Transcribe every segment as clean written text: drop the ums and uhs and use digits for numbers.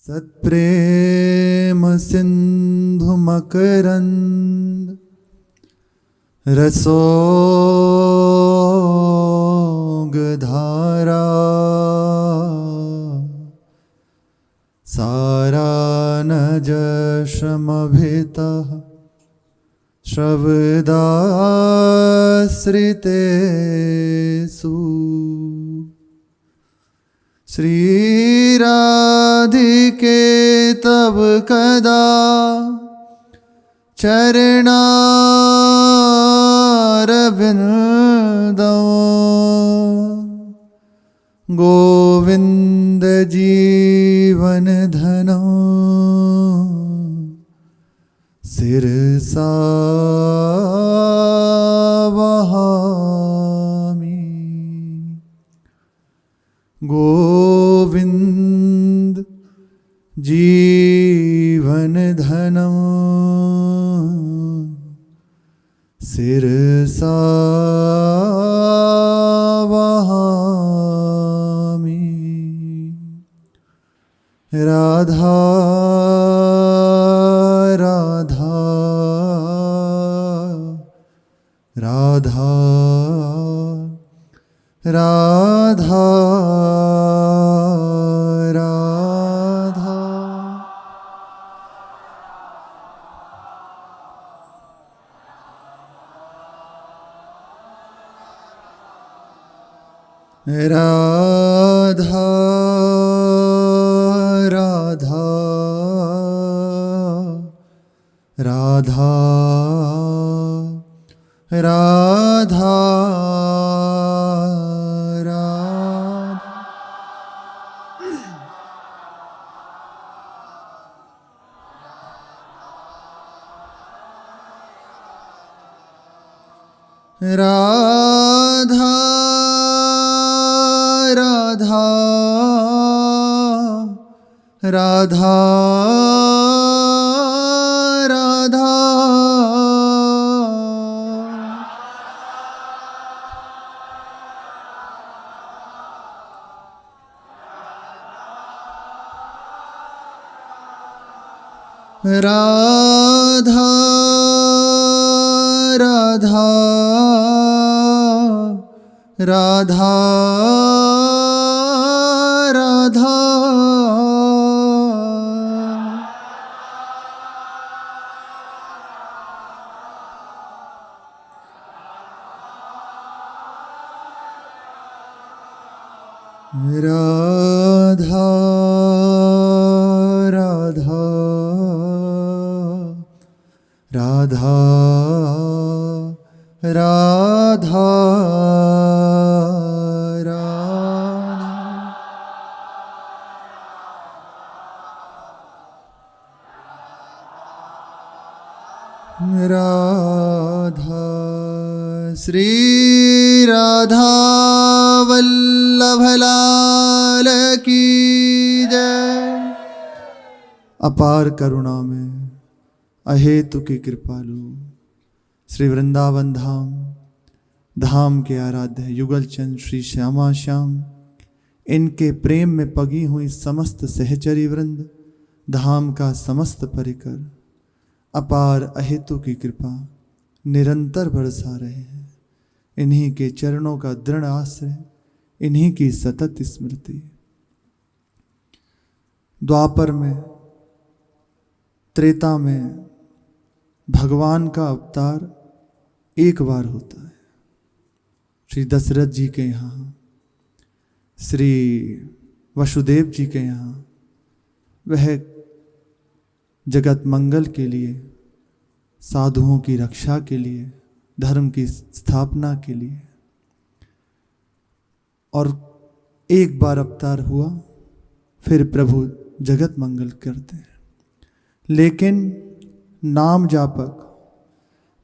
सत्प्रेम सिंधु मकरंद रसोग धारा सारा न जशमभितः श्रवदाश्रितेषु श्री राधिके तब कदा चरणारविंदों गोविंद जीवन धनो सिरसा वहामि। गोविंद जीवन धनो सिरसा वहामि। राधा राधा राधा राधा राधा। राधा राधा राधा राधा राधा राधा राधा राधा राधा राधा राधा राधा राधा राधा राधा राधा राधा। श्री राधा वल्लभ लाल की जय। अपार करुणा में अहेतु की कृपालु श्री वृंदावन धाम धाम के आराध्य युगल चंद श्री श्यामा श्याम, इनके प्रेम में पगी हुई समस्त सहचरी वृंद, धाम का समस्त परिकर अपार अहेतु की कृपा निरंतर बरसा रहे हैं। इन्हीं के चरणों का दृढ़ आश्रय, इन्हीं की सतत स्मृति। द्वापर में, त्रेता में भगवान का अवतार एक बार होता है। श्री दशरथ जी के यहाँ, श्री वसुदेव जी के यहाँ वह जगत मंगल के लिए, साधुओं की रक्षा के लिए, धर्म की स्थापना के लिए, और एक बार अवतार हुआ फिर प्रभु जगत मंगल करते हैं। लेकिन नाम जापक,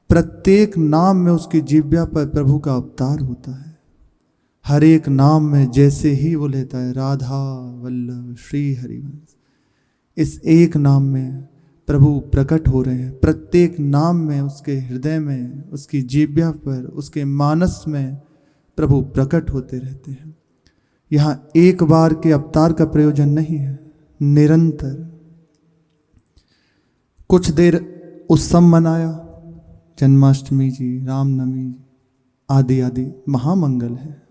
प्रत्येक नाम में उसकी जिह्वा पर प्रभु का अवतार होता है। हर एक नाम में जैसे ही वो लेता है राधा वल्लभ श्री हरिवंश, इस एक नाम में प्रभु प्रकट हो रहे हैं। प्रत्येक नाम में, उसके हृदय में, उसकी जिह्वा पर, उसके मानस में प्रभु प्रकट होते रहते हैं। यहाँ एक बार के अवतार का प्रयोजन नहीं है, निरंतर। कुछ देर उत्सव मनाया, जन्माष्टमी जी, रामनवमी जी, आदि आदि महामंगल है,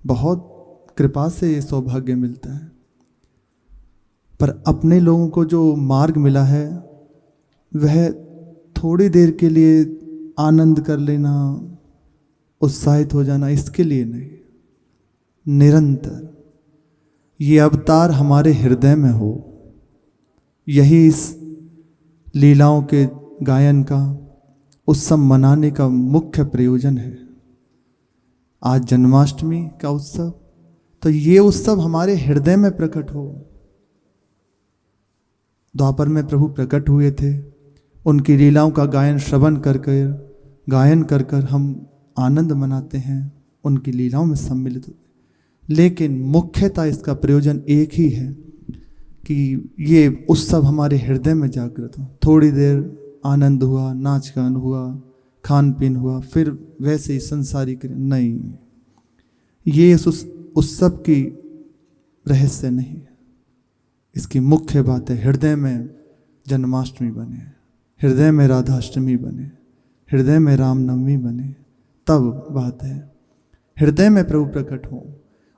बहुत कृपा से ये सौभाग्य मिलता है। पर अपने लोगों को जो मार्ग मिला है वह थोड़ी देर के लिए आनंद कर लेना, उत्साहित हो जाना, इसके लिए नहीं। निरंतर ये अवतार हमारे हृदय में हो, यही इस लीलाओं के गायन का, उत्सव मनाने का मुख्य प्रयोजन है। आज जन्माष्टमी का उत्सव, तो ये उत्सव हमारे हृदय में प्रकट हो। द्वापर में प्रभु प्रकट हुए थे, उनकी लीलाओं का गायन कर कर हम आनंद मनाते हैं, उनकी लीलाओं में सम्मिलित होते हैं। लेकिन मुख्यतः इसका प्रयोजन एक ही है कि ये उत्सव हमारे हृदय में जागृत हो। थोड़ी देर आनंद हुआ, नाच गान हुआ, खान पीन हुआ, फिर वैसे ही संसारिक नहीं, ये इस उत्सव की रहस्य नहीं है। इसकी मुख्य बात है हृदय में जन्माष्टमी बने, हृदय में राधाष्टमी बने, हृदय में रामनवमी बने, तब बात है हृदय में प्रभु प्रकट हो।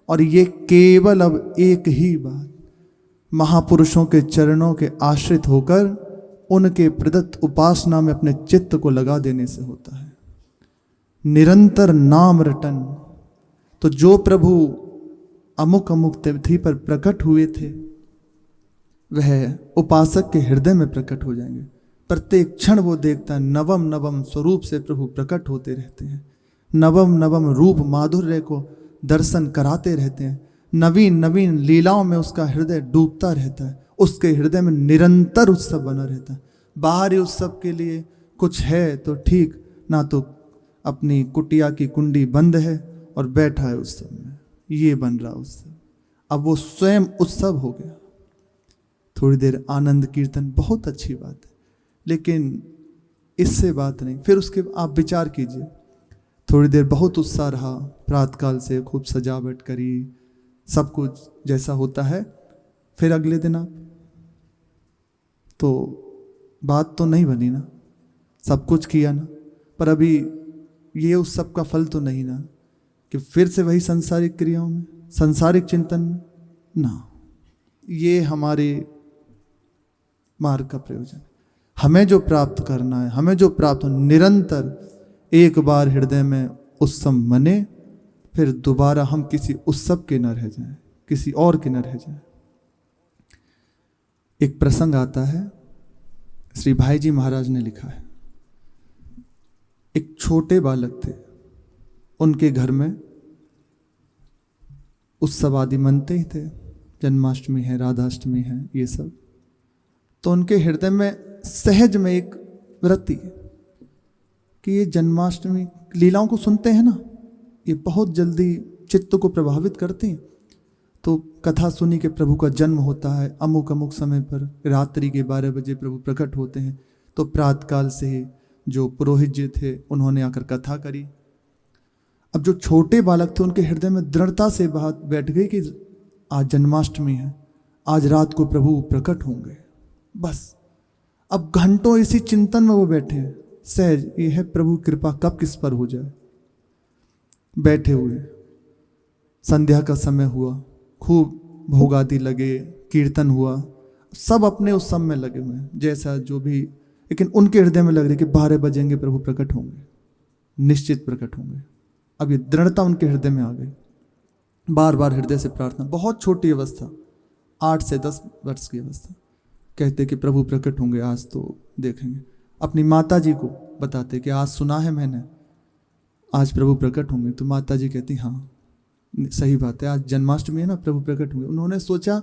और ये केवल अब एक ही बात महापुरुषों के चरणों के आश्रित होकर उनके प्रदत्त उपासना में अपने चित्त को लगा देने से होता है। निरंतर नाम रटन, तो जो प्रभु अमुक अमुक तिथि पर प्रकट हुए थे वह उपासक के हृदय में प्रकट हो जाएंगे। प्रत्येक क्षण वो देखता है नवम नवम स्वरूप से प्रभु प्रकट होते रहते हैं, नवम नवम रूप माधुर्य को दर्शन कराते रहते हैं, नवीन नवीन लीलाओं में उसका हृदय डूबता रहता है, उसके हृदय में निरंतर उत्सव बना रहता है। बाहरी उत्सव के लिए कुछ है तो ठीक, ना तो अपनी कुटिया की कुंडी बंद है और बैठा है उत्सव में, ये बन रहा उत्सव। अब वो स्वयं उत्सव हो गया। थोड़ी देर आनंद कीर्तन बहुत अच्छी बात है, लेकिन इससे बात नहीं। फिर उसके आप विचार कीजिए, थोड़ी देर बहुत उत्साह रहा, प्रातःकाल से खूब सजावट करी, सब कुछ जैसा होता है, फिर अगले दिन आप तो बात तो नहीं बनी ना, सब कुछ किया ना, पर अभी ये उस सब का फल तो नहीं ना कि फिर से वही सांसारिक क्रियाओं में, सांसारिक चिंतन में ना। ये हमारे मार्ग का प्रयोजन है। हमें जो प्राप्त करना है, हमें जो प्राप्त हो, निरंतर एक बार हृदय में उत्सव मने, फिर दोबारा हम किसी उत्सव के न रह जाएं, किसी और के न रह जाएं। एक प्रसंग आता है, श्री भाई जी महाराज ने लिखा है। एक छोटे बालक थे, उनके घर में उत्सव आदि मनते ही थे, जन्माष्टमी है, राधाष्टमी है, ये सब। तो उनके हृदय में सहज में एक वृत्ति कि ये जन्माष्टमी लीलाओं को सुनते हैं ना, ये बहुत जल्दी चित्त को प्रभावित करती हैं। तो कथा सुनी कि प्रभु का जन्म होता है, अमुक अमुक समय पर रात्रि के 12 बजे प्रभु प्रकट होते हैं। तो प्रातःकाल से ही जो पुरोहित जी थे उन्होंने आकर कथा करी। अब जो छोटे बालक थे उनके हृदय में दृढ़ता से बात बैठ गई कि आज जन्माष्टमी है, आज रात को प्रभु प्रकट होंगे। बस अब घंटों इसी चिंतन में वो बैठे हैं, सहज ये है प्रभु कृपा कब किस पर हो जाए। बैठे हुए, संध्या का समय हुआ, खूब भोग आदि लगे, कीर्तन हुआ, सब अपने उस समय में लगे हुए हैं जैसा जो भी, लेकिन उनके हृदय में लग रही कि 12 बजेंगे प्रभु प्रकट होंगे, निश्चित प्रकट होंगे। अब ये दृढ़ता उनके हृदय में आ गई। बार बार हृदय से प्रार्थना, बहुत छोटी अवस्था, 8 से 10 वर्ष की अवस्था, कहते कि प्रभु प्रकट होंगे, आज तो देखेंगे। अपनी माता जी को बताते कि आज सुना है मैंने, आज प्रभु प्रकट होंगे। तो माता जी कहती हाँ सही बात है, आज जन्माष्टमी है ना, प्रभु प्रकट होंगे। उन्होंने सोचा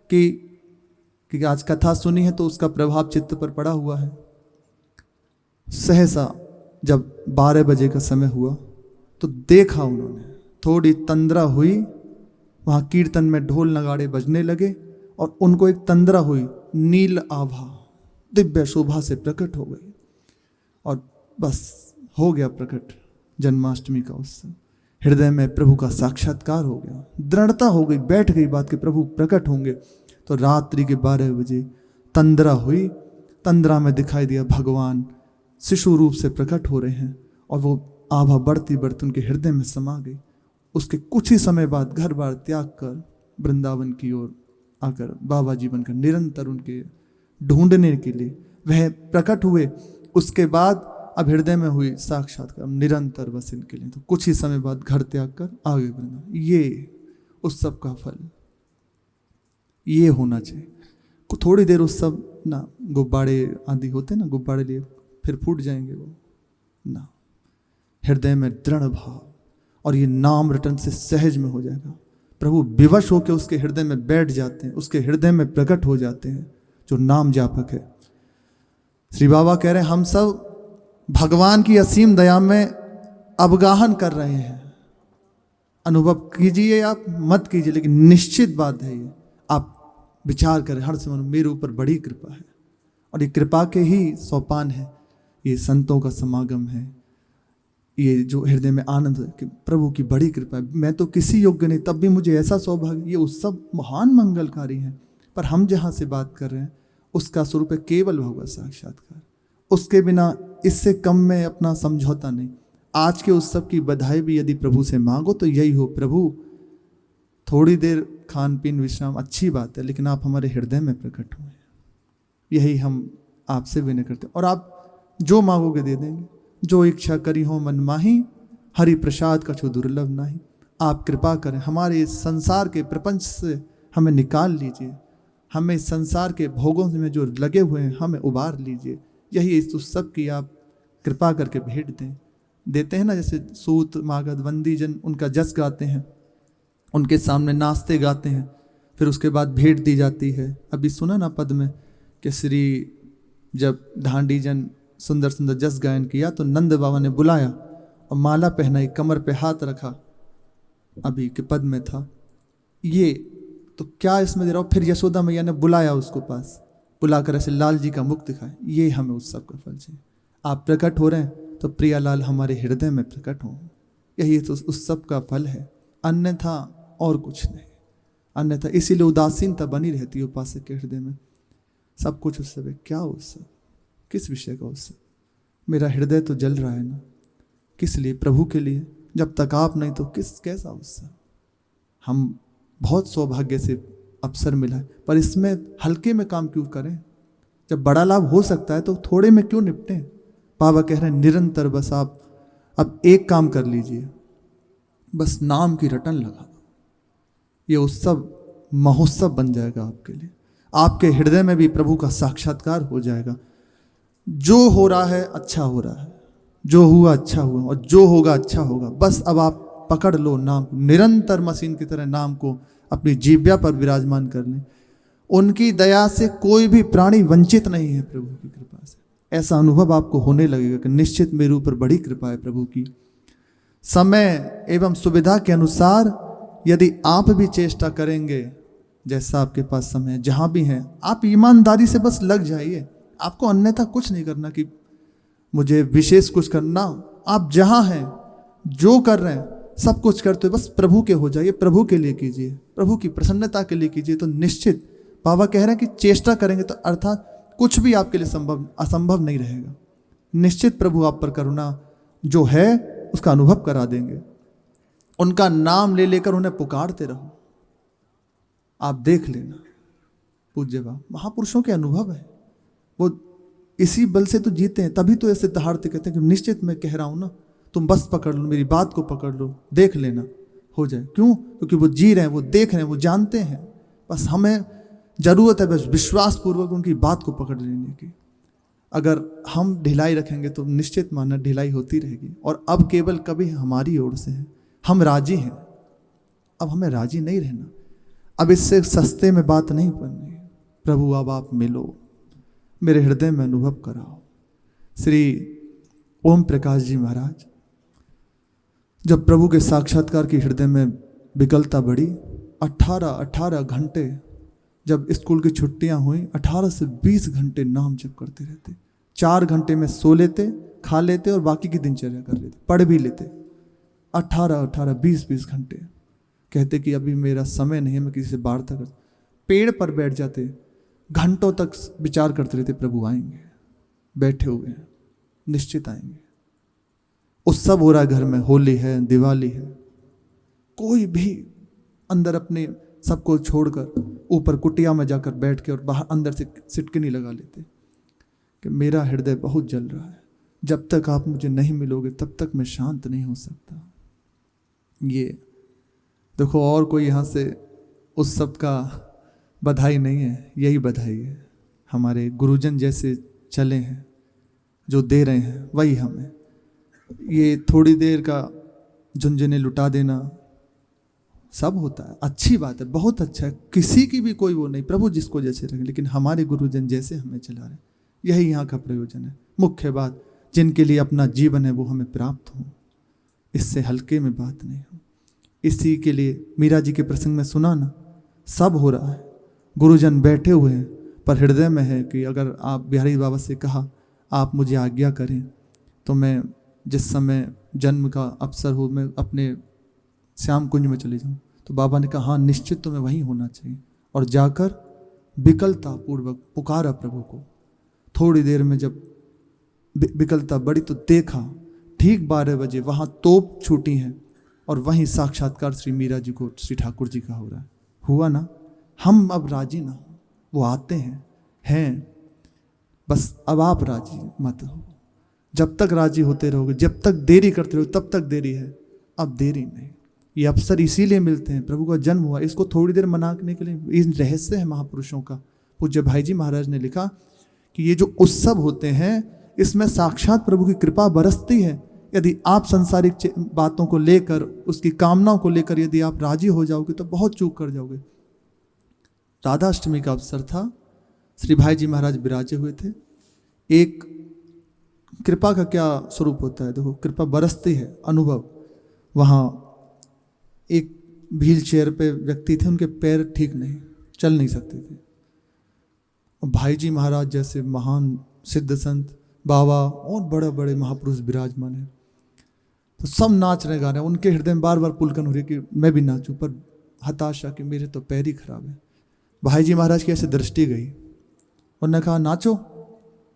कि आज कथा सुनी है तो उसका प्रभाव चित्त पर पड़ा हुआ है। सहसा जब 12 बजे का समय हुआ तो देखा उन्होंने, थोड़ी तंद्रा हुई, वहाँ कीर्तन में ढोल नगाड़े बजने लगे और उनको एक तंद्रा हुई, नील आभा दिव्य शोभा से प्रकट हो गई और बस हो गया प्रकट जन्माष्टमी का उत्सव। हृदय में प्रभु का साक्षात्कार हो गया, दृढ़ता हो गई, बैठ गई बात कि प्रभु प्रकट होंगे। तो रात्रि के 12 बजे तंद्रा हुई। तंद्रा में दिखाई दिया भगवान शिशु रूप से प्रकट हो रहे हैं और वो आभा बढ़ती बढ़ती उनके हृदय में समा गई। उसके कुछ ही समय बाद घर बार त्याग कर वृंदावन की ओर आकर बाबा जीवन का निरंतर उनके ढूंढने के लिए वह प्रकट हुए। उसके बाद अब हृदय में हुई साक्षात्कार, निरंतर बस इनके लिए। तो कुछ ही समय बाद घर त्याग कर आगे बढ़ना, ये उत्सव का फल ये होना चाहिए। थोड़ी देर उत्सव ना, गुब्बारे आदि होते ना, गुब्बारे लिए फिर फूट जाएंगे वो ना, हृदय में दृढ़ भाव और ये नाम रटन से सहज में हो जाएगा। प्रभु विवश होकर उसके हृदय में बैठ जाते हैं, उसके हृदय में प्रकट हो जाते हैं जो नाम जापक है। श्री बाबा कह रहे हैं हम सब भगवान की असीम दया में अवगाहन कर रहे हैं। अनुभव कीजिए आप मत कीजिए, लेकिन निश्चित बात है ये, आप विचार करें हर समय मेरे ऊपर बड़ी कृपा है और ये कृपा के ही सोपान है, ये संतों का समागम है, ये जो हृदय में आनंद है कि प्रभु की बड़ी कृपा है। मैं तो किसी योग्य नहीं, तब भी मुझे ऐसा सौभाग्य, ये उत्सव महान मंगलकारी है। पर हम जहाँ से बात कर रहे हैं उसका स्वरूप है केवल भगवत साक्षात्कार, उसके बिना इससे कम में अपना समझौता नहीं। आज के उत्सव की बधाई भी यदि प्रभु से मांगो तो यही हो, प्रभु थोड़ी देर खान पीन विश्राम अच्छी बात है, लेकिन आप हमारे हृदय में प्रकट हुए, यही हम आपसे विनय करते हैं। और आप जो मांगोगे दे देंगे। जो इच्छा करी हो मन माही, हरि प्रसाद कछु दुर्लभ नाही। आप कृपा करें, हमारे इस संसार के प्रपंच से हमें निकाल लीजिए, हमें इस संसार के भोगों में जो लगे हुए हैं हमें उबार लीजिए। यही इस उत्सव की आप कृपा करके भेंट देते हैं ना। जैसे सूत मागध वंदी जन उनका जस गाते हैं, उनके सामने नाचते गाते हैं, फिर उसके बाद भेंट दी जाती है। अभी सुना ना पद में कि श्री जब धांडी जन सुंदर सुंदर जस गायन किया तो नंद बाबा ने बुलाया और माला पहनाई, कमर पे हाथ रखा, अभी के पद में था ये। तो क्या इसमें दे रहा हूँ, फिर यशोदा मैया ने बुलाया उसको पास, बुलाकर ऐसे लाल जी का मुख दिखाया। ये हमें उत्सव का फल चाहिए। आप प्रकट हो रहे हैं तो प्रियालाल हमारे हृदय में प्रकट हो, यही तो उत्सव का फल है, अन्यथा और कुछ नहीं। अन्यथा इसीलिए उदासीनता बनी रहती है उपासक के हृदय में। सब कुछ उत्सव है, क्या उत्सव, किस विषय का उत्सव? मेरा हृदय तो जल रहा है ना, किस लिए? प्रभु के लिए। जब तक आप नहीं तो कैसा उत्सव? हम बहुत सौभाग्य से अवसर मिला है, पर इसमें हल्के में काम क्यों करें? जब बड़ा लाभ हो सकता है तो थोड़े में क्यों निपटें? बाबा कह रहे हैं निरंतर बस आप अब एक काम कर लीजिए, बस नाम की रटन लगा दो, ये उत्सव महोत्सव बन जाएगा आपके लिए। आपके हृदय में भी प्रभु का साक्षात्कार हो जाएगा। जो हो रहा है अच्छा हो रहा है, जो हुआ अच्छा हुआ और जो होगा अच्छा होगा। बस अब आप पकड़ लो नाम, निरंतर मशीन की तरह नाम को अपनी जीव्या पर विराजमान कर लें। उनकी दया से कोई भी प्राणी वंचित नहीं है, प्रभु की कृपा से। ऐसा अनुभव आपको होने लगेगा कि निश्चित मेरे ऊपर बड़ी कृपा है प्रभु की। समय एवं सुविधा के अनुसार यदि आप भी चेष्टा करेंगे, जैसा आपके पास समय है, जहाँ भी हैं, आप ईमानदारी से बस लग जाइए। आपको अन्यथा कुछ नहीं करना कि मुझे विशेष कुछ करना। आप जहाँ हैं, जो कर रहे हैं, सब कुछ करते हुए बस प्रभु के हो जाइए, प्रभु के लिए कीजिए, प्रभु की प्रसन्नता के लिए कीजिए। तो निश्चित बाबा कह रहे हैं कि चेष्टा करेंगे तो अर्थात कुछ भी आपके लिए असंभव नहीं रहेगा। निश्चित प्रभु आप पर करुणा जो है उसका अनुभव करा देंगे। उनका नाम ले लेकर उन्हें पुकारते रहो, आप देख लेना। पूज्य बाबा महापुरुषों के अनुभव है, वो इसी बल से तो जीते हैं, तभी तो ऐसे दहाड़ते कहते हैं कि निश्चित मैं कह रहा हूं ना, तुम बस पकड़ लो, मेरी बात को पकड़ लो, देख लेना, हो जाए। क्यों? क्योंकि वो जी रहे हैं, वो देख रहे हैं, वो जानते हैं। बस हमें जरूरत है बस विश्वास पूर्वक उनकी बात को पकड़ लेने की। अगर हम ढिलाई रखेंगे तो निश्चित मानना ढिलाई होती रहेगी। और अब केवल कभी हमारी ओर से है, हम राजी हैं, अब हमें राजी नहीं रहना। अब इससे सस्ते में बात नहीं बननी। प्रभु अब आप मिलो, मेरे हृदय में अनुभव कराओ। श्री ओम प्रकाश जी महाराज जब प्रभु के साक्षात्कार की हृदय में विकलता बढ़ी, 18 घंटे जब स्कूल की छुट्टियां हुई, 18 से 20 घंटे नाम जप करते रहते। 4 घंटे में सो लेते, खा लेते और बाकी की दिनचर्या कर लेते, पढ़ भी लेते। 18, 20 घंटे कहते कि अभी मेरा समय नहीं है, मैं किसी से वार्ता कर। पेड़ पर बैठ जाते, घंटों तक विचार करते रहते, प्रभु आएंगे, बैठे हुए हैं, निश्चित आएंगे। उत्सव हो रहा है घर में, होली है, दिवाली है, कोई भी अंदर अपने सबको छोड़कर ऊपर कुटिया में जाकर बैठ के और बाहर अंदर से सिटकिनी लगा लेते कि मेरा हृदय बहुत जल रहा है, जब तक आप मुझे नहीं मिलोगे तब तक मैं शांत नहीं हो सकता। ये देखो, और कोई यहाँ से उस सब का बधाई नहीं है, यही बधाई है। हमारे गुरुजन जैसे चले हैं, जो दे रहे हैं वही हमें। ये थोड़ी देर का झुंझुने लुटा देना सब होता है, अच्छी बात है, बहुत अच्छा है, किसी की भी कोई वो नहीं, प्रभु जिसको जैसे रखे, लेकिन हमारे गुरुजन जैसे हमें चला रहे, यही यहाँ का प्रयोजन है। मुख्य बात, जिनके लिए अपना जीवन है वो हमें प्राप्त हो, इससे हल्के में बात नहीं हो। इसी के लिए मीरा जी के प्रसंग में सुना ना, सब हो रहा है, गुरुजन बैठे हुए हैं, पर हृदय में है कि अगर आप बिहारी बाबा से कहा आप मुझे आज्ञा करें तो मैं जिस समय जन्म का अवसर हो मैं अपने श्याम कुंज में चले जाऊं, तो बाबा ने कहा हाँ निश्चित तुम्हें वहीं होना चाहिए। और जाकर विकलता पूर्वक पुकारा प्रभु को। थोड़ी देर में जब विकलता बड़ी तो देखा ठीक 12 बजे वहाँ तोप छूटी हैं और वहीं साक्षात्कार श्री मीरा जी को श्री ठाकुर जी का हो रहा है। हुआ ना, हम अब राजी ना हो, वो आते हैं बस अब आप राजी मत हो। जब तक राजी होते रहोगे, जब तक देरी करते रहोगे तब तक देरी है, अब देरी नहीं। ये अवसर इसीलिए मिलते हैं, प्रभु का जन्म हुआ, इसको थोड़ी देर मनाने के लिए। इस रहस्य है महापुरुषों का। पूज्य भाई जी महाराज ने लिखा कि ये जो उत्सव होते हैं इसमें साक्षात प्रभु की कृपा बरसती है। यदि आप संसारिक बातों को लेकर, उसकी कामनाओं को लेकर यदि आप राजी हो जाओगे तो बहुत चूक कर जाओगे। राधाष्टमी का अवसर था, श्री भाई जी महाराज विराजे हुए थे। एक कृपा का क्या स्वरूप होता है, देखो कृपा बरसती है, अनुभव। वहाँ एक व्हील चेयर पे व्यक्ति थे, उनके पैर ठीक नहीं, चल नहीं सकते थे। और भाई जी महाराज जैसे महान सिद्ध संत बाबा और बड़े बड़े महापुरुष विराजमान हैं, तो सब नाच रहे गा रहे हैं। उनके हृदय में बार बार पुलकन हो रही कि मैं भी नाचूं, पर हताशा कि मेरे तो पैर ही खराब है। भाई जी महाराज की ऐसे दृष्टि गई, उन्होंने कहा नाचो,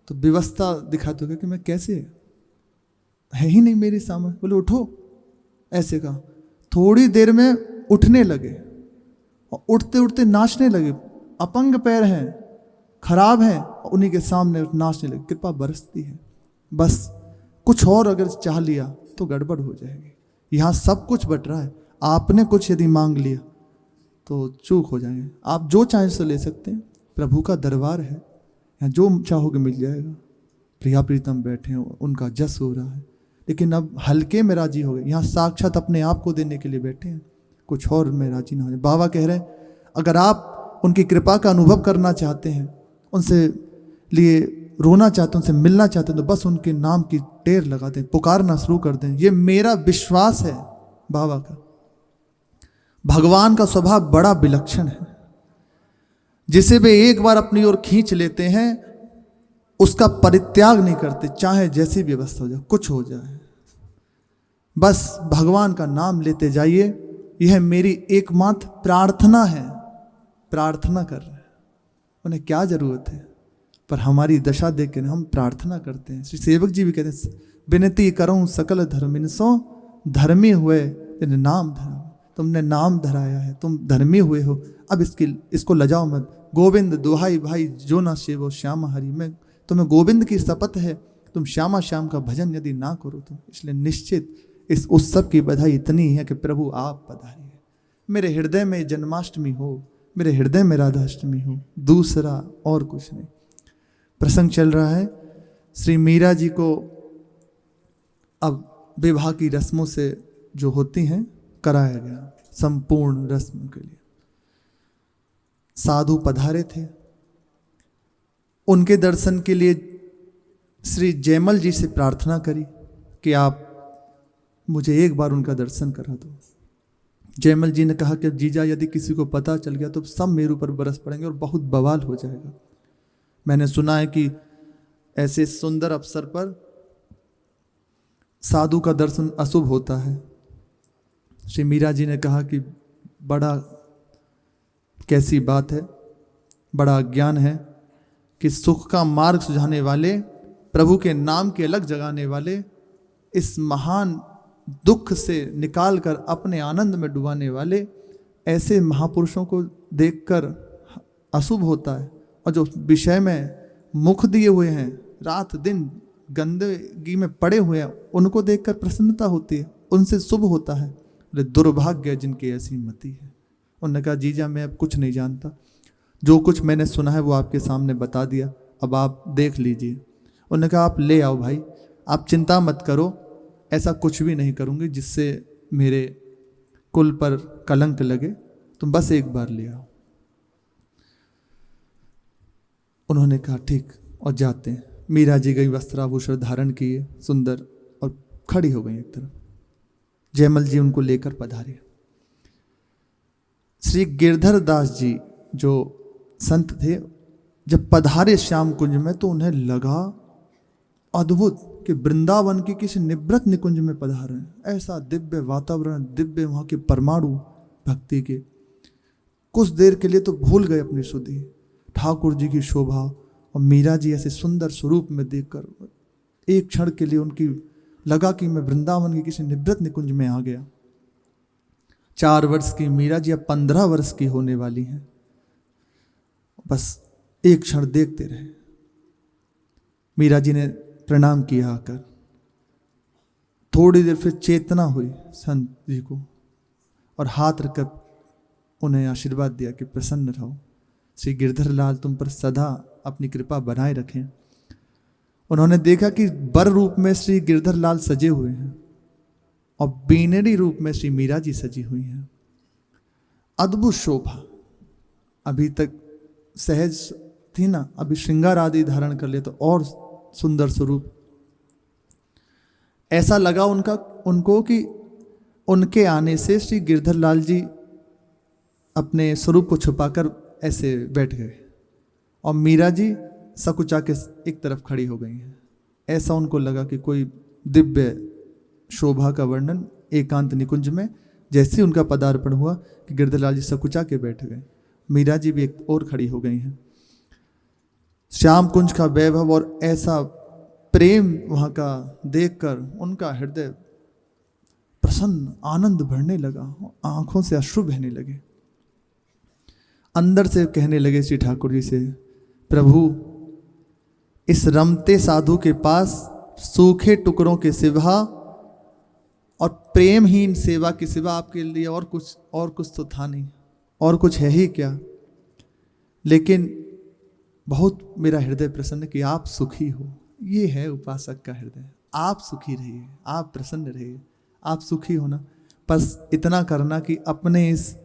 तो व्यवस्था दिखाते हो कि मैं कैसे, है ही नहीं मेरे सामने। बोले उठो, ऐसे कहा। थोड़ी देर में उठने लगे और उठते उठते नाचने लगे। अपंग पैर हैं, खराब हैं, उन्हीं के सामने नाचने लगे। कृपा बरसती है। बस कुछ और अगर चाह लिया तो गड़बड़ हो जाएगी। यहाँ सब कुछ बट रहा है, आपने कुछ यदि मांग लिया तो चूक हो जाएंगे। आप जो चाहें से ले सकते हैं, प्रभु का दरबार है, यहाँ जो चाहोगे मिल जाएगा। प्रिया प्रीतम बैठे हैं, उनका जस हो रहा है, लेकिन अब हल्के में राजी हो गए। यहाँ साक्षात अपने आप को देने के लिए बैठे हैं, कुछ और में राजी ना हो जाए। बाबा कह रहे हैं अगर आप उनकी कृपा का अनुभव करना चाहते हैं, उनसे लिए रोना चाहते हैं, उनसे मिलना चाहते हैं, तो बस उनके नाम की टेर लगा दें, पुकारना शुरू कर दें। ये मेरा विश्वास है बाबा का। भगवान का स्वभाव बड़ा विलक्षण है। जिसे वे एक बार अपनी ओर खींच लेते हैं उसका परित्याग नहीं करते, चाहे जैसी व्यवस्था हो जाए, कुछ हो जाए, बस भगवान का नाम लेते जाइए। यह मेरी एकमात्र प्रार्थना है। प्रार्थना कर रहे हैं, उन्हें क्या जरूरत है, पर हमारी दशा देख के हम प्रार्थना करते हैं। श्री सेवक जी भी कहते हैं विनती करूं सकल धर्मिनसो धर्मी हुए तेने नाम धरा। तुमने नाम धराया है, तुम धर्मी हुए हो, अब इसको लजाओ मत। गोविंद दुहाई भाई जो ना सेवो श्यामा हरि। में तुम्हें गोविंद की शपथ है, तुम श्यामा श्याम का भजन यदि ना करो तो। इसलिए निश्चित इस उत्सव की बधाई इतनी है कि प्रभु आप पधारिए। मेरे हृदय में जन्माष्टमी हो, मेरे हृदय में राधाष्टमी हो, दूसरा और कुछ नहीं। प्रसंग चल रहा है, श्री मीरा जी को अब विवाह की रस्मों से जो होती हैं कराया गया, संपूर्ण रस्म के लिए। साधु पधारे थे, उनके दर्शन के लिए श्री जयमल जी से प्रार्थना करी कि आप मुझे एक बार उनका दर्शन करा दो। जयमल जी ने कहा कि जीजा यदि किसी को पता चल गया तो सब मेरे ऊपर बरस पड़ेंगे और बहुत बवाल हो जाएगा। मैंने सुना है कि ऐसे सुंदर अवसर पर साधु का दर्शन अशुभ होता है। श्री मीरा जी ने कहा कि बड़ा कैसी बात है, बड़ा अज्ञान है कि सुख का मार्ग सुझाने वाले, प्रभु के नाम के अलग जगाने वाले, इस महान दुख से निकाल कर अपने आनंद में डुबाने वाले ऐसे महापुरुषों को देखकर अशुभ होता है। और जो विषय में मुख दिए हुए हैं, रात दिन गंदगी में पड़े हुए हैं, उनको देखकर प्रसन्नता होती है, उनसे शुभ होता है। अरे दुर्भाग्य जिनकी ऐसी मति है। उन्होंने कहा जीजा मैं अब कुछ नहीं जानता, जो कुछ मैंने सुना है वो आपके सामने बता दिया, अब आप देख लीजिए। उन्होंने कहा आप ले आओ भाई, आप चिंता मत करो, ऐसा कुछ भी नहीं करूँगी जिससे मेरे कुल पर कलंक लगे, तुम बस एक बार ले आओ। उन्होंने कहा ठीक, और जाते हैं। मीरा जी गई, वस्त्राभूषण धारण किए सुंदर, और खड़ी हो गई एक तरफ। जयमल जी उनको लेकर पधारे। श्री गिरधर दास जी जो संत थे, जब पधारे श्याम कुंज में तो उन्हें लगा अद्भुत कि वृंदावन के किसी निवृत्त निकुंज में पधार रहे हैं। ऐसा दिव्य वातावरण, दिव्य वहाँ के परमाणु भक्ति के। कुछ देर के लिए तो भूल गए अपनी सुधि, ठाकुर जी की शोभा और मीरा जी ऐसे सुंदर स्वरूप में देखकर एक क्षण के लिए उनकी लगा कि मैं वृंदावन के किसी निवृत्त निकुंज में आ गया। 4 वर्ष की मीरा जी अब 15 वर्ष की होने वाली हैं। बस एक क्षण देखते रहे। मीरा जी ने प्रणाम किया आकर। थोड़ी देर फिर चेतना हुई संत जी को, और हाथ रखकर उन्हें आशीर्वाद दिया कि प्रसन्न रहो, श्री गिरधर लाल तुम पर सदा अपनी कृपा बनाए रखें। उन्होंने देखा कि बर रूप में श्री गिरधर लाल सजे हुए हैं और बीनरी रूप में श्री मीरा जी सजी हुई हैं। अद्भुत शोभा, अभी तक सहज थी ना, अभी श्रृंगार आदि धारण कर ले तो और सुंदर स्वरूप। ऐसा लगा उनको कि उनके आने से श्री गिरधर लाल जी अपने स्वरूप को छुपाकर ऐसे बैठ गए और मीरा जी सकुचा के एक तरफ खड़ी हो गई हैं। ऐसा उनको लगा कि कोई दिव्य शोभा का वर्णन एकांत निकुंज में जैसे उनका पदार्पण हुआ कि गिरधर लाल जी सकुचा के बैठ गए। मीरा जी भी एक और खड़ी हो गई हैं। श्याम कुंज का वैभव और ऐसा प्रेम वहाँ का देखकर उनका हृदय प्रसन्न, आनंद भरने लगा, आंखों से अश्रु बहने लगे। अंदर से कहने लगे श्री ठाकुर जी से, प्रभु इस रमते साधु के पास सूखे टुकड़ों के सिवा और प्रेमहीन सेवा के सिवा आपके लिए और कुछ तो था नहीं, और कुछ है ही क्या। लेकिन बहुत मेरा हृदय प्रसन्न कि आप सुखी हो। ये है उपासक का हृदय। आप सुखी रहिए, आप प्रसन्न रहिए, आप सुखी होना। बस इतना करना कि अपने इस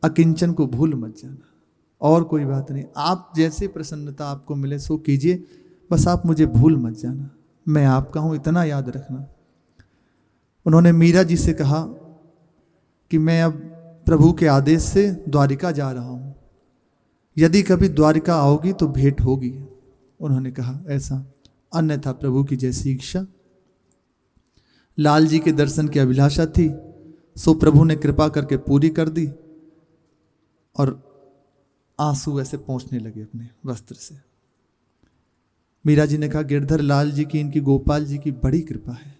अकिंचन को भूल मत जाना, और कोई बात नहीं। आप जैसे प्रसन्नता आपको मिले सो कीजिए, बस आप मुझे भूल मत जाना, मैं आपका हूँ, इतना याद रखना। उन्होंने मीरा जी से कहा कि मैं अब प्रभु के आदेश से द्वारिका जा रहा हूँ, यदि कभी द्वारिका आओगी तो भेंट होगी। उन्होंने कहा ऐसा, अन्यथा प्रभु की जैसी इच्छा। लाल जी के दर्शन की अभिलाषा थी, सो प्रभु ने कृपा करके पूरी कर दी, और आंसू ऐसे पहुंचने लगे अपने वस्त्र से। मीरा जी ने कहा गिरधर लाल जी की, इनकी गोपाल जी की बड़ी कृपा है,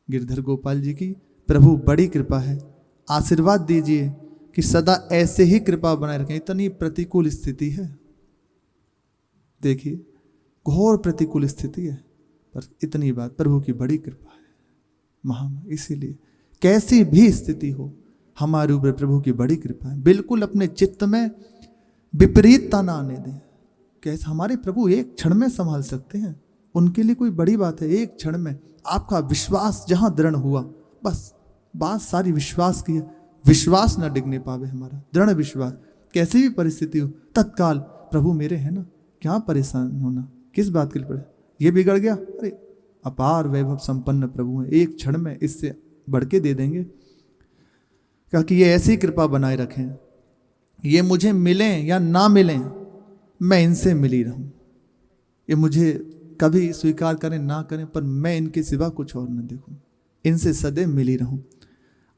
गिरधर गोपाल जी की प्रभु बड़ी कृपा है, आशीर्वाद दीजिए कि सदा ऐसे ही कृपा बनाए रखें। इतनी प्रतिकूल स्थिति है, देखिए घोर प्रतिकूल स्थिति है, पर इतनी बात प्रभु की बड़ी कृपा है महा। इसीलिए कैसी भी स्थिति हो हमारे ऊपर प्रभु की बड़ी कृपा है। बिल्कुल अपने चित्त में विपरीतता ना आने दें। कैसे हमारे प्रभु एक क्षण में संभाल सकते हैं, उनके लिए कोई बड़ी बात है। एक क्षण में आपका विश्वास जहां दृढ़ हुआ, बस बात सारी विश्वास की है। विश्वास ना डिगने पावे हमारा, दृढ़ विश्वास। कैसी भी परिस्थिति हो, तत्काल प्रभु मेरे हैं ना, क्या परेशान होना, किस बात के लिए पड़े, ये बिगड़ गया, अरे अपार वैभव संपन्न प्रभु है, एक क्षण में इससे बढ़ के दे देंगे। क्या कि ये ऐसी कृपा बनाए रखें, ये मुझे मिलें या ना मिलें, मैं इनसे मिली रहूं। ये मुझे कभी स्वीकार करें ना करें, पर मैं इनके सिवा कुछ और न देखूं, इनसे सदैव मिली रहूं।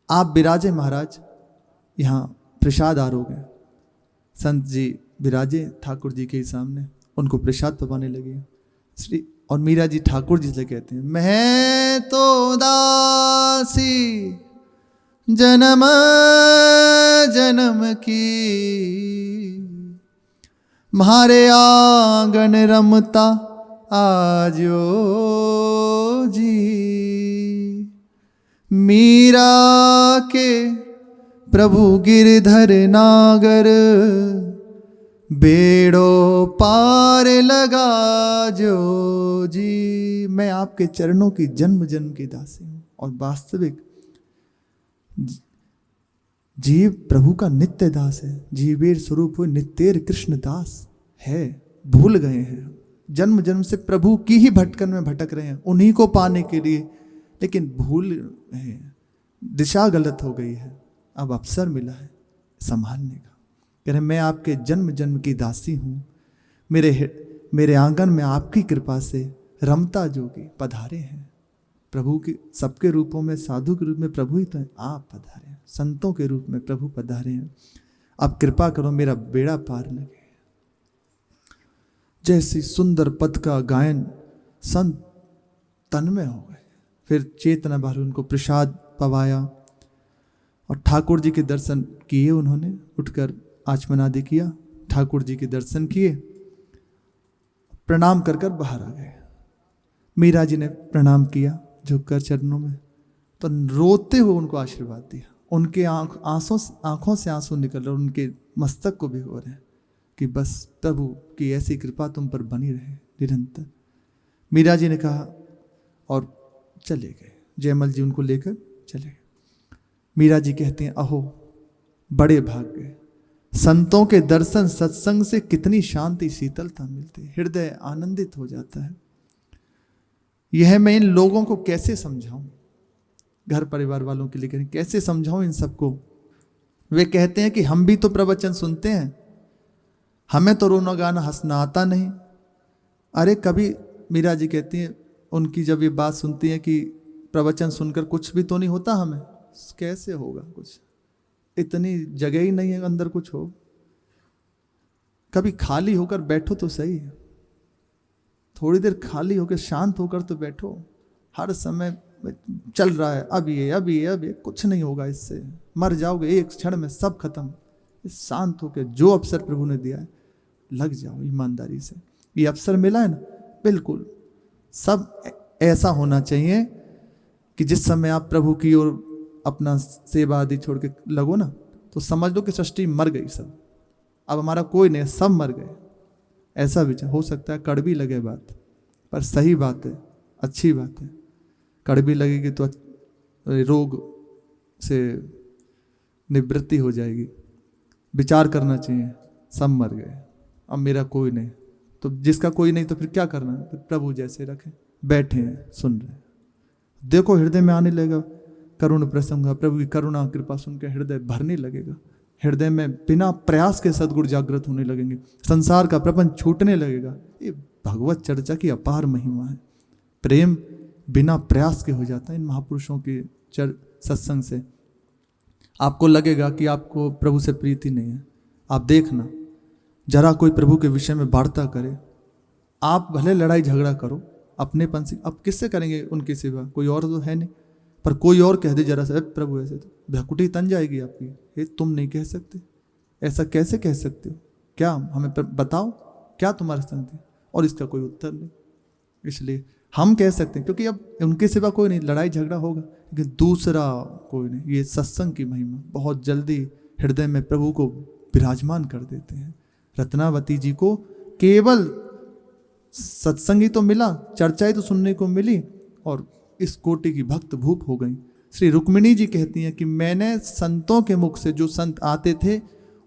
आप विराजे महाराज, यहाँ प्रसाद आरोग है। संत जी विराजे ठाकुर जी के सामने, उनको प्रसाद पवाने लगे। श्री और मीरा जी ठाकुर जी से कहते हैं, मैं तो दासी जन्म जन्म की, म्हारे आंगन रमता आजो जी, मीरा के प्रभु गिरधर नागर, बेड़ो पार लगा जो जी। मैं आपके चरणों की जन्म जन्म की दासी हूँ और वास्तविक जीव प्रभु का नित्य दास है। जीवेर स्वरूप हुए नित्येर कृष्ण दास है। भूल गए हैं, जन्म जन्म से प्रभु की ही भटकन में भटक रहे हैं, उन्हीं को पाने के लिए, लेकिन भूल है, दिशा गलत हो गई है। अब अवसर मिला है संभालने का। कह रहे मैं आपके जन्म जन्म की दासी हूँ, मेरे आंगन में आपकी कृपा से रमता जोगी पधारे हैं। प्रभु के सबके रूपों में, साधु के रूप में प्रभु ही तो है, आप पधारे हैं। संतों के रूप में प्रभु पधारे हैं। आप कृपा करो मेरा बेड़ा पार लगे। जैसी सुंदर पद का गायन संत तन्मय हो गए। फिर चेतना भर उनको प्रसाद पवाया और ठाकुर जी के दर्शन किए। उन्होंने उठकर आचमन आदि किया, ठाकुर जी के दर्शन किए, प्रणाम कर कर बाहर आ गए। मीरा जी ने प्रणाम किया झुककर चरणों में, तो रोते हुए उनको आशीर्वाद दिया। उनके आंखों से आंसू निकल रहे, उनके मस्तक को भिगो रहे कि बस प्रभु की ऐसी कृपा तुम पर बनी रहे निरंतर। मीरा जी ने कहा और चले गए। जयमल जी उनको लेकर चले गए। मीरा जी कहते हैं, अहो बड़े भाग्य, संतों के दर्शन सत्संग से कितनी शांति शीतलता मिलती है, हृदय आनंदित हो जाता है। यह मैं इन लोगों को कैसे समझाऊं, घर परिवार वालों के लिए कैसे समझाऊं इन सबको। वे कहते हैं कि हम भी तो प्रवचन सुनते हैं, हमें तो रोना गाना हंसना आता नहीं। अरे कभी मीरा जी कहती हैं, उनकी जब ये बात सुनती हैं कि प्रवचन सुनकर कुछ भी तो नहीं होता हमें, कैसे होगा कुछ, इतनी जगह ही नहीं है अंदर कुछ हो। कभी खाली होकर बैठो तो सही, थोड़ी देर खाली होकर शांत होकर तो बैठो। हर समय चल रहा है, अब ये कुछ नहीं होगा, इससे मर जाओगे एक क्षण में, सब खत्म। शांत होकर जो अवसर प्रभु ने दिया है लग जाओ ईमानदारी से। ये अवसर मिला है ना, बिल्कुल सब ऐसा होना चाहिए कि जिस समय आप प्रभु की ओर अपना सेवा आदि छोड़ के लगो ना, तो समझ लो कि सृष्टि मर गई सब, अब हमारा कोई नहीं, सब मर गए। ऐसा विचार हो सकता है, कड़वी लगे बात, पर सही बात है, अच्छी बात है। कड़वी लगेगी तो रोग से निवृत्ति हो जाएगी। विचार करना चाहिए, सब मर गए, अब मेरा कोई नहीं। तो जिसका कोई नहीं तो फिर क्या करना है, फिर प्रभु जैसे रखे, बैठे हैं सुन रहे हैं। देखो हृदय में आने लगेगा करुण प्रसंग, प्रभु की करुणा कृपा सुन के हृदय भरने लगेगा। हृदय में बिना प्रयास के सद्गुण जागृत होने लगेंगे, संसार का प्रपंच छूटने लगेगा। ये भगवत चर्चा की अपार महिमा है। प्रेम बिना प्रयास के हो जाता है इन महापुरुषों के सत्संग से। आपको लगेगा कि आपको प्रभु से प्रीति नहीं है, आप देखना जरा कोई प्रभु के विषय में वार्ता करे, आप भले लड़ाई झगड़ा करो अपनेपन से, अब किससे करेंगे उनकी सेवा, कोई और तो है नहीं, पर कोई और कह दे जरा सा प्रभु ऐसे, तो भ्रकुटी तन जाएगी आपकी। ये तुम नहीं कह सकते, ऐसा कैसे कह सकते हो, क्या हमें बताओ क्या तुम्हारे संग थे, और इसका कोई उत्तर नहीं। इसलिए हम कह सकते हैं क्योंकि अब उनके सिवा कोई नहीं, लड़ाई झगड़ा होगा, लेकिन दूसरा कोई नहीं। ये सत्संग की महिमा बहुत जल्दी हृदय में प्रभु को विराजमान कर देते हैं। रत्नावती जी को केवल सत्संग ही तो मिला, चर्चाएं तो सुनने को मिली, और इस कोटि की भक्त भूप हो गई। श्री रुक्मिणी जी कहती हैं कि मैंने संतों के मुख से, जो संत आते थे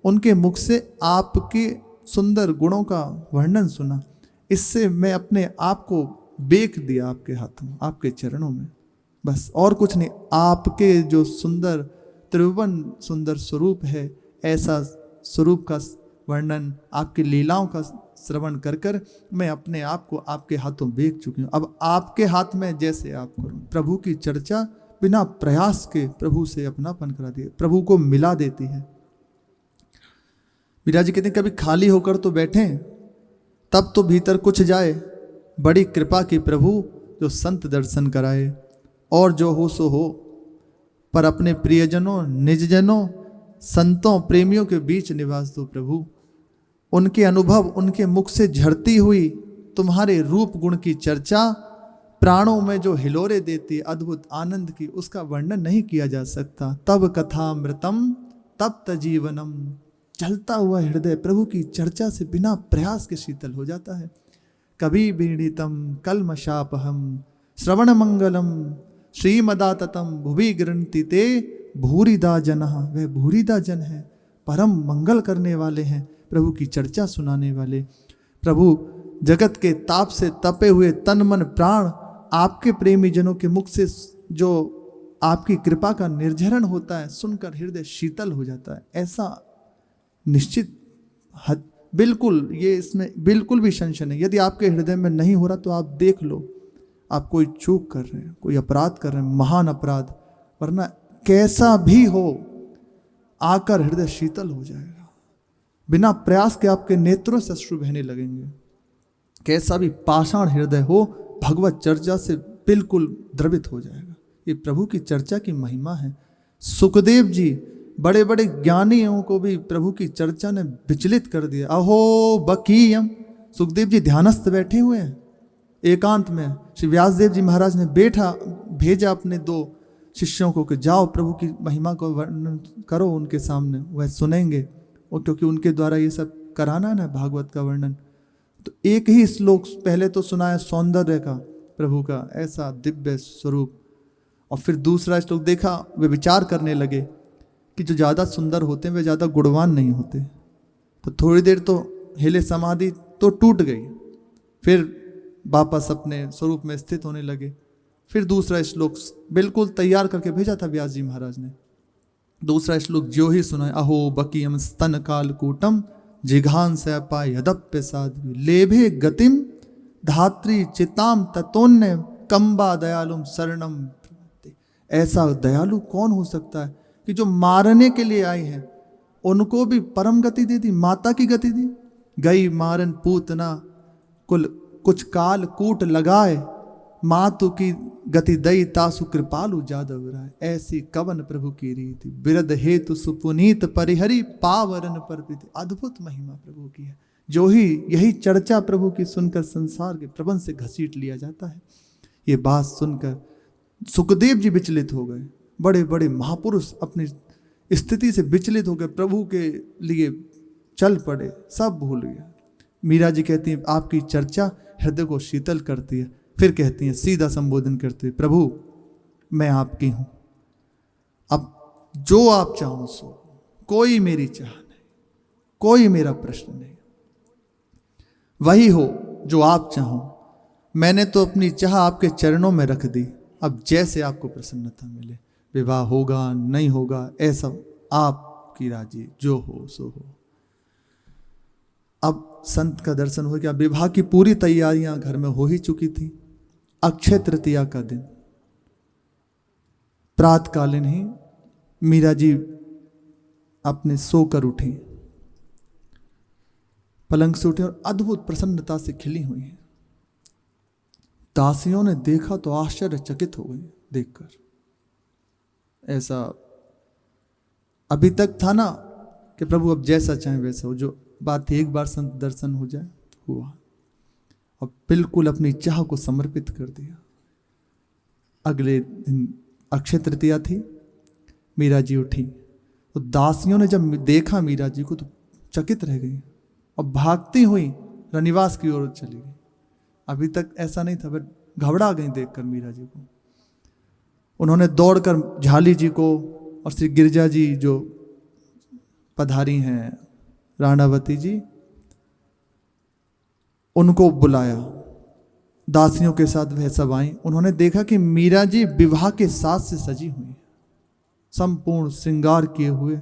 उनके मुख से आपके सुंदर गुणों का वर्णन सुना, इससे मैं अपने आप को बेच दिया आपके हाथों, आपके चरणों में, बस और कुछ नहीं। आपके जो सुंदर त्रिभुवन सुंदर स्वरूप है, ऐसा स्वरूप का वर्णन, आपकी लीलाओं का श्रवण कर कर मैं अपने आप को आपके हाथों बेच चुकी हूँ। अब आपके हाथ में जैसे आप करूँ। प्रभु की चर्चा बिना प्रयास के प्रभु से अपनापन करा दिए, प्रभु को मिला देती है। मीरा जी कहते हैं कभी खाली होकर तो बैठें, तब तो भीतर कुछ जाए, बड़ी कृपा की प्रभु जो संत दर्शन कराए। और जो हो सो हो, पर अपने प्रियजनों निजजनों संतों प्रेमियों के बीच निवास दो प्रभु। उनके अनुभव उनके मुख से झरती हुई तुम्हारे रूप गुण की चर्चा प्राणों में जो हिलोरे देती अद्भुत आनंद की, उसका वर्णन नहीं किया जा सकता। तब कथामृतम तप्त जीवनम, जलता हुआ हृदय प्रभु की चर्चा से बिना प्रयास के शीतल हो जाता है। कभी बीड़ितम कलमशापहम श्रवण मंगलम श्रीमदाततम भुवि गृणति ते भूरिदा जनः। वह भूरिदा जन है, परम मंगल करने वाले हैं, प्रभु की चर्चा सुनाने वाले। प्रभु जगत के ताप से तपे हुए तन मन प्राण आपके प्रेमी जनों के मुख से जो आपकी कृपा का निर्झरण होता है, सुनकर हृदय शीतल हो जाता है। ऐसा निश्चित बिल्कुल, ये इसमें बिल्कुल भी संशय नहीं। यदि आपके हृदय में नहीं हो रहा तो आप देख लो, आप कोई चूक कर रहे हैं, कोई अपराध कर रहे हैं, महान अपराध, वरना कैसा भी हो आकर हृदय शीतल हो जाएगा। बिना प्रयास के आपके नेत्रों से अश्रु बहने लगेंगे। कैसा भी पाषाण हृदय हो भगवत चर्चा से बिल्कुल द्रवित हो जाएगा। ये प्रभु की चर्चा की महिमा है। सुखदेव जी बड़े बड़े ज्ञानियों को भी प्रभु की चर्चा ने विचलित कर दिया। अहो बकीयम, सुखदेव जी ध्यानस्थ बैठे हुए हैं एकांत में। श्री व्यासदेव जी महाराज ने भेजा अपने 2 शिष्यों को कि जाओ प्रभु की महिमा को वर्णन करो उनके सामने, वह सुनेंगे। और क्योंकि उनके द्वारा ये सब कराना है ना भागवत का वर्णन, तो एक ही श्लोक पहले तो सुनाया सौंदर्य का, प्रभु का ऐसा दिव्य स्वरूप, और फिर दूसरा श्लोक देखा, वे विचार करने लगे कि जो ज़्यादा सुंदर होते हैं वे ज़्यादा गुणवान नहीं होते। तो थोड़ी देर तो हिले समाधि तो टूट गई, फिर वापस अपने स्वरूप में स्थित होने लगे। फिर दूसरा श्लोक बिल्कुल तैयार करके भेजा था व्यास जी महाराज ने। दूसरा श्लोक जो ही सुनाए, अहो बकीयम स्तन कालकूटम जिघान से पाय यदप्य साध्वी लेभे गतिम धात्री चिताम ततोन्य कंबा दयालुम शरणम। ऐसा दयालु कौन हो सकता है कि जो मारने के लिए आए हैं उनको भी परम गति दे दी, माता की गति दी। गई मारन पूतना कुछ काल कूट लगाए, मातु की गति दई तासु कृपालु जादव राय। ऐसी कवन प्रभु की रीति बिरद हेतु सुपुनीत परिहरी पावरन पर प्रीति। अद्भुत महिमा प्रभु की है। जो ही यही चर्चा प्रभु की सुनकर संसार के प्रबंध से घसीट लिया जाता है। ये बात सुनकर सुखदेव जी विचलित हो गए। बड़े बड़े महापुरुष अपनी स्थिति से विचलित हो गए, प्रभु के लिए चल पड़े, सब भूल गए। मीरा जी कहती हैं आपकी चर्चा हृदय को शीतल करती है। फिर कहती हैं सीधा संबोधन करते हुए, प्रभु मैं आपकी हूं, अब जो आप चाहो सो, कोई मेरी चाह नहीं, कोई मेरा प्रश्न नहीं, वही हो जो आप चाहो। मैंने तो अपनी चाह आपके चरणों में रख दी, अब जैसे आपको प्रसन्नता मिले, विवाह होगा नहीं होगा ऐसा आपकी राजी, जो हो सो हो। अब संत का दर्शन हो गया। विवाह की पूरी तैयारियां घर में हो ही चुकी थी। अक्षय तृतीया का दिन प्रातकालीन ही मीरा जी अपने सोकर उठी, पलंग से उठी और अद्भुत प्रसन्नता से खिली हुई हैं। दासियों ने देखा तो आश्चर्यचकित हो गई देखकर। ऐसा अभी तक था ना कि प्रभु अब जैसा चाहे वैसा हो, जो बात थी एक बार संत दर्शन हो जाए, हुआ। और बिल्कुल अपनी चाह को समर्पित कर दिया। अगले दिन अक्षय तृतीया थी, मीरा जी उठी तो दासियों ने जब देखा मीरा जी को तो चकित रह गई और भागती हुई रनिवास की ओर चली गई। अभी तक ऐसा नहीं था, बट घबरा गई देखकर मीरा जी को। उन्होंने दौड़कर झाली जी को और श्री गिरजा जी जो पधारी हैं राणावती जी, उनको बुलाया। दासियों के साथ वह सब आई। उन्होंने देखा कि मीरा जी विवाह के साज से सजी हुई है, संपूर्ण श्रृंगार किए हुए,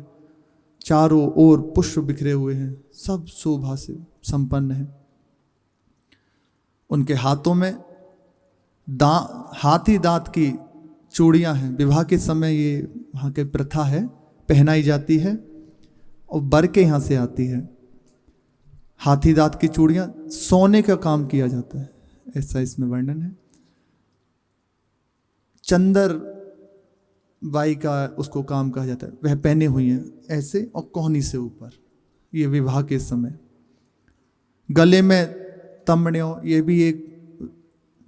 चारों ओर पुष्प बिखरे हुए हैं, सब शोभा से संपन्न है। उनके हाथों में हाथी दांत की चूड़ियां हैं। विवाह के समय ये वहाँ की प्रथा है, पहनाई जाती है और बर के यहाँ से आती है। हाथी दांत की चूड़ियां सोने का काम किया जाता है, ऐसा इसमें वर्णन है। चंदर बाई का उसको काम कहा जाता है, वह पहने हुई है ऐसे और कोहनी से ऊपर, ये विवाह के समय। गले में तमड़ियों, ये भी एक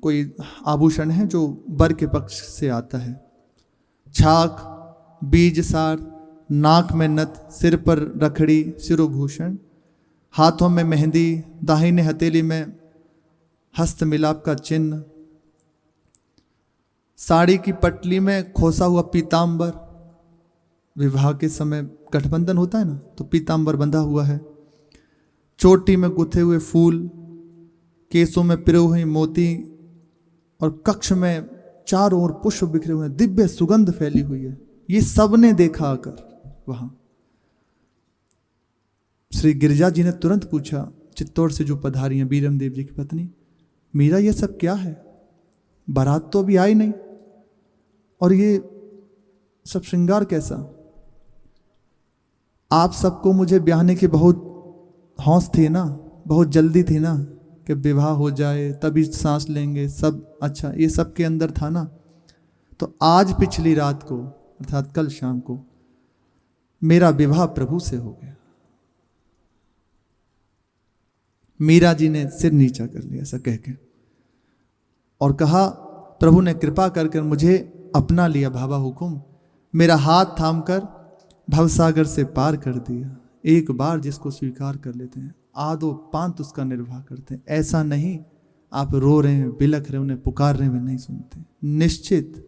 कोई आभूषण है जो वर के पक्ष से आता है। छाक, बीज सार, नाक में नथ, सिर पर रखड़ी, शिरोभूषण, हाथों में मेहंदी, दाहिने हथेली में हस्त मिलाप का चिन्ह, साड़ी की पटली में खोसा हुआ पीतांबर, विवाह के समय गठबंधन होता है ना, तो पीतांबर बंधा हुआ है। चोटी में गुथे हुए फूल, केसों में पिरे हुए मोती, और कक्ष में चारों ओर पुष्प बिखरे हुए हैं, दिव्य सुगंध फैली हुई है। ये सबने देखा आकर वहां। श्री गिरिजा जी ने तुरंत पूछा, चित्तौड़ से जो पधारी हैं बीरम देव जी की पत्नी, मीरा ये सब क्या है? बारात तो अभी आई नहीं, और ये सब श्रृंगार कैसा? आप सबको मुझे ब्याहने की बहुत हौस थी ना, बहुत जल्दी थी ना कि विवाह हो जाए तभी सांस लेंगे सब, अच्छा ये सब के अंदर था ना। तो आज पिछली रात को अर्थात कल शाम को मेरा विवाह प्रभु से हो गया। मीरा जी ने सिर नीचा कर लिया ऐसा कह के, और कहा प्रभु ने कृपा कर मुझे अपना लिया भावा हुकुम, मेरा हाथ थामकर भवसागर से पार कर दिया। एक बार जिसको स्वीकार कर लेते हैं आदो पांत उसका निर्वाह करते हैं। ऐसा नहीं आप रो रहे हैं, बिलख रहे हैं, उन्हें पुकार रहे हैं, वे नहीं सुनते। निश्चित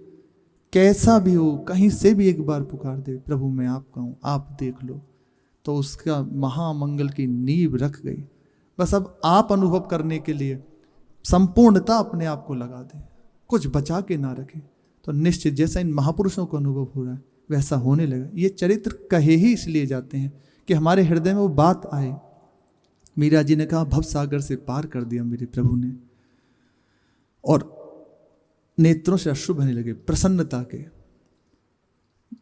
कैसा भी हो, कहीं से भी एक बार पुकार दे, प्रभु मैं आपका हूं, आप देख लो, तो उसका महामंगल की नींव रख गई। बस अब आप अनुभव करने के लिए संपूर्णता अपने आप को लगा दें, कुछ बचा के ना रखें, तो निश्चित जैसा इन महापुरुषों को अनुभव हो रहा है वैसा होने लगा। ये चरित्र कहे ही इसलिए जाते हैं कि हमारे हृदय में वो बात आए। मीरा जी ने कहा भवसागर से पार कर दिया मेरे प्रभु ने, और नेत्रों से अश्रु बहने लगे प्रसन्नता के।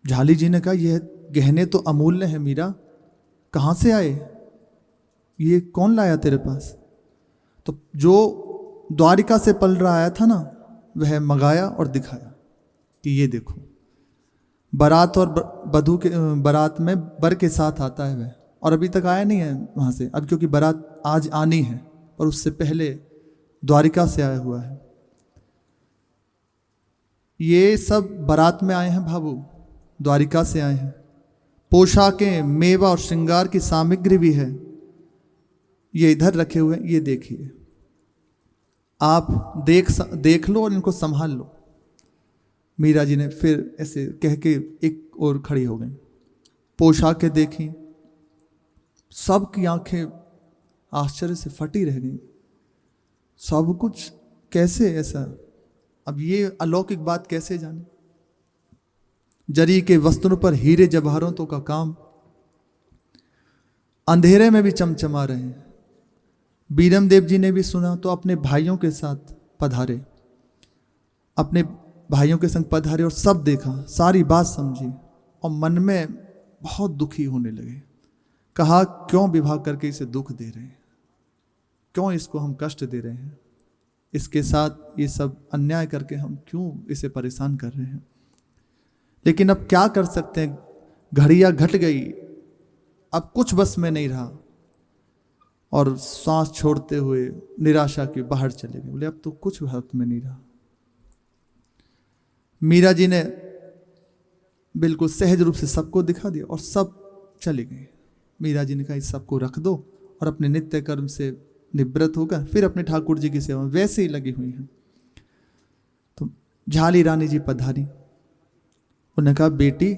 झाली जी ने कहा यह गहने तो अमूल्य है मीरा, कहाँ से आए, ये कौन लाया तेरे पास? तो जो द्वारिका से पल रहा आया था ना, वह मंगाया और दिखाया कि ये देखो। बारात और बधू के बारात में बर के साथ आता है वह, और अभी तक आया नहीं है वहाँ से, अब क्योंकि बारात आज आनी है, पर उससे पहले द्वारिका से आया हुआ है। ये सब बारात में आए हैं भावु, द्वारिका से आए हैं। पोशाकें, मेवा और श्रृंगार की सामग्री भी है, ये इधर रखे हुए हैं, ये देखिए, आप देख लो और इनको संभाल लो। मीरा जी ने फिर ऐसे कह के एक और खड़ी हो गई, पोशाकें देखी, सबकी आंखें आश्चर्य से फटी रह गई। सब कुछ कैसे ऐसा, अब ये अलौकिक बात कैसे जाने? जरी के वस्त्रों पर हीरे जवाहरातों का काम, अंधेरे में भी चमचमा रहे हैं। बीरम देव जी ने भी सुना तो अपने भाइयों के साथ पधारे, अपने भाइयों के संग पधारे और सब देखा, सारी बात समझी और मन में बहुत दुखी होने लगे। कहा क्यों विवाह करके इसे दुख दे रहे हैं, क्यों इसको हम कष्ट दे रहे हैं, इसके साथ ये सब अन्याय करके हम क्यों इसे परेशान कर रहे हैं। लेकिन अब क्या कर सकते हैं, घड़ियां घट गई, अब कुछ बस में नहीं रहा, और सांस छोड़ते हुए निराशा के बाहर चले गए। बोले अब तो कुछ हाथ में नहीं रहा। मीरा जी ने बिल्कुल सहज रूप से सबको दिखा दिया और सब चले गए। मीरा जी ने कहा इस सबको रख दो और अपने नित्य कर्म से निवृत्त होकर फिर अपने ठाकुर जी की सेवा में वैसे ही लगी हुई हैं। तो झाली रानी जी पधारी, उन्होंने कहा बेटी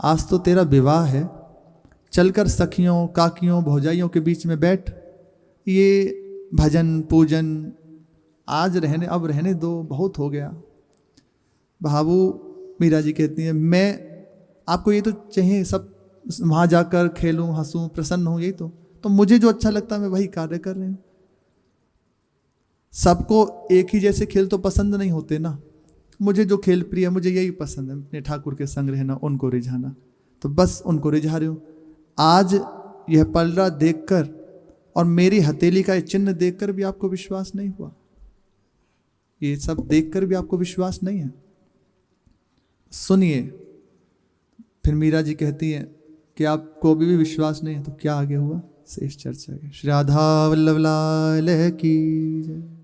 आज तो तेरा विवाह है, चलकर सखियों, काकियों, भौजाइयों के बीच में बैठ, ये भजन पूजन आज अब रहने दो, बहुत हो गया। भावू मीरा जी कहती हैं मैं आपको ये तो चाहिए सब वहाँ जाकर खेलूं, हंसूं, प्रसन्न हूँ, यही तो मुझे जो अच्छा लगता है मैं वही कार्य कर रही हूँ। सबको एक ही जैसे खेल तो पसंद नहीं होते ना, मुझे जो खेल प्रिय है मुझे यही पसंद है, अपने ठाकुर के संग रहना, उनको रिझाना, तो बस उनको रिझा रही हूँ। आज यह पलड़ा देखकर और मेरी हथेली का ये चिन्ह देखकर भी आपको विश्वास नहीं हुआ? ये सब देखकर भी आपको विश्वास नहीं है? सुनिए, फिर मीरा जी कहती हैं कि आपको अभी भी विश्वास नहीं है, तो क्या आगे हुआ शेष चर्चा के। श्री राधा वल्लभ लाल की जय।